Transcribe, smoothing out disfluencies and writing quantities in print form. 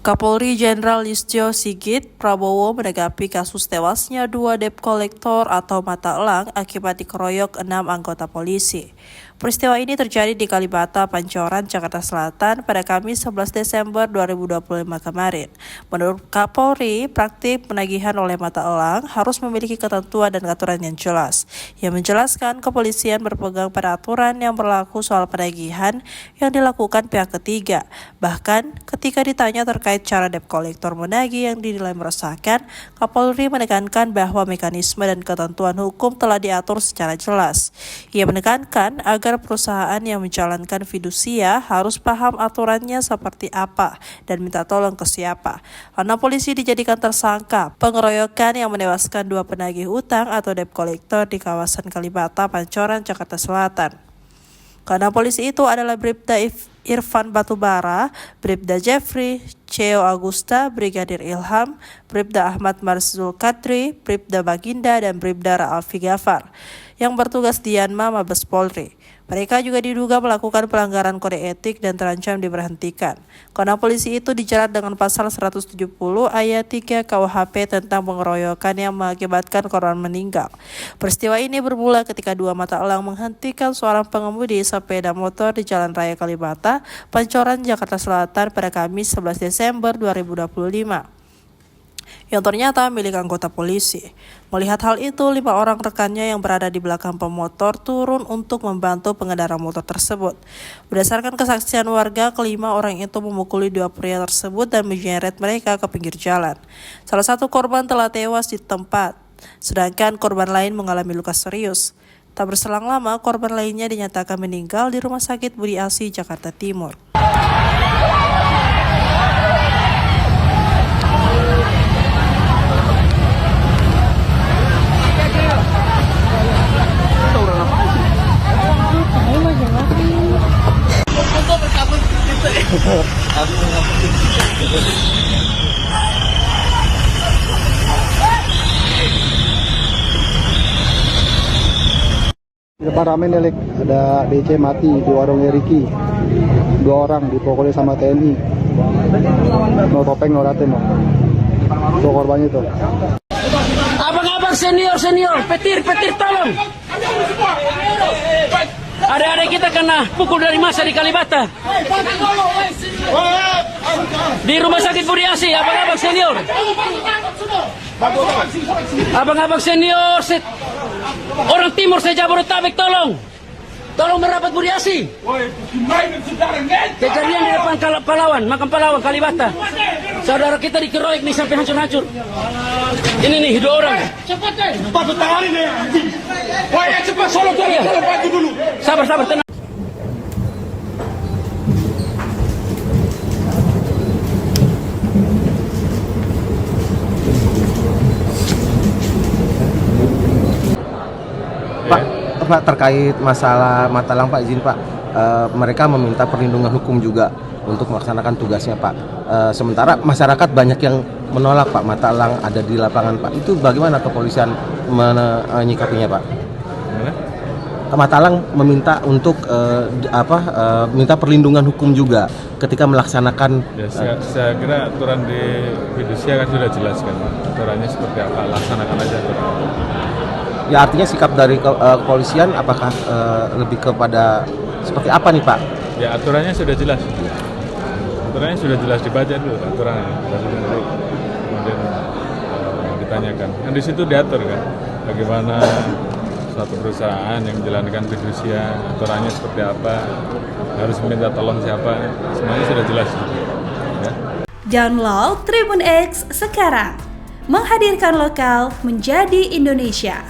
Kapolri Jenderal Listio Sigit Prabowo menanggapi kasus tewasnya 2 debt collector atau mata elang akibat dikeroyok 6 anggota polisi. Peristiwa ini terjadi di Kalibata, Pancoran, Jakarta Selatan pada Kamis 11 Desember 2025 kemarin. Menurut Kapolri, praktik penagihan oleh mata elang harus memiliki ketentuan dan aturan yang jelas. Ia menjelaskan kepolisian berpegang pada aturan yang berlaku soal penagihan yang dilakukan pihak ketiga. Bahkan ketika ditanya terkait cara debt collector menagih yang dinilai meresahkan, Kapolri menekankan bahwa mekanisme dan ketentuan hukum telah diatur secara jelas. Ia menekankan agar perusahaan yang menjalankan fidusia harus paham aturannya seperti apa dan minta tolong ke siapa. Karena polisi dijadikan tersangka pengeroyokan yang menewaskan 2 penagih utang atau debt collector di kawasan Kalibata, Pancoran, Jakarta Selatan. Karena polisi itu adalah Bribda Irfan Batubara, Bribda Jeffrey, Ceo Agusta, Brigadir Ilham, Bribda Ahmad Marzul Kadri, Bribda Baginda, dan Bribda Ra'alfi Ghafar yang bertugas di Yanma Mabes Polri. Mereka juga diduga melakukan pelanggaran kode etik dan terancam diberhentikan. Karena polisi itu dijerat dengan pasal 170 ayat 3 KUHP tentang pengeroyokan yang mengakibatkan korban meninggal. Peristiwa ini bermula ketika 2 mata elang menghentikan seorang pengemudi sepeda motor di Jalan Raya Kalibata, Pancoran, Jakarta Selatan pada Kamis 11 Desember 2025. Yang ternyata milik anggota polisi. Melihat hal itu, 5 orang rekannya yang berada di belakang pemotor turun untuk membantu pengendara motor tersebut. Berdasarkan kesaksian warga, kelima orang itu memukuli 2 pria tersebut dan menyeret mereka ke pinggir jalan. Salah satu korban telah tewas di tempat, sedangkan korban lain mengalami luka serius. Tak berselang lama, korban lainnya dinyatakan meninggal di Rumah Sakit Budi Asi, Jakarta Timur. Depan rame nih, ada DC mati di warungnya Ricky. 2 orang dipukuli sama TNI. No topeng, no raten, no. Tuh korbannya tuh. Abang-abang senior, petir tolong. Ada kita kena pukul dari masa di Kalibata. Di Rumah Sakit Budi Asi, abang-abang senior. Abang-abang senior, orang timur saya Jabodetabek, tolong merapat Budi Asi. Kejadian di depan makam pahlawan Kalibata. Saudara kita dikeroyok nih sampai hancur-hancur. Ini nih 2 orang. Cepat tangani nih. Woi, cepat tolong bantu dulu. Sabar tenang. Pak, terkait masalah mata elang, Pak, izin Pak, mereka meminta perlindungan hukum juga untuk melaksanakan tugasnya, Pak. Sementara masyarakat banyak yang menolak, Pak, mata elang ada di lapangan, Pak. Itu bagaimana kepolisian menyikapinya, Pak? Mata elang meminta untuk minta perlindungan hukum juga ketika melaksanakan. Ya, saya kira aturan di fidusia kan sudah jelas kan, aturannya seperti apa, laksanakan aja aturan. Ya, artinya sikap dari kepolisian apakah lebih kepada seperti apa nih, Pak? Ya, aturannya sudah jelas. Aturannya sudah jelas, dibaca dulu aturannya. Baru nanti kemudian ditanyakan. Kan di situ diatur kan bagaimana suatu perusahaan yang menjalankan fidusia, aturannya seperti apa, harus minta tolong siapa, semuanya sudah jelas. Ya. Download Tribun X sekarang. Menghadirkan lokal menjadi Indonesia.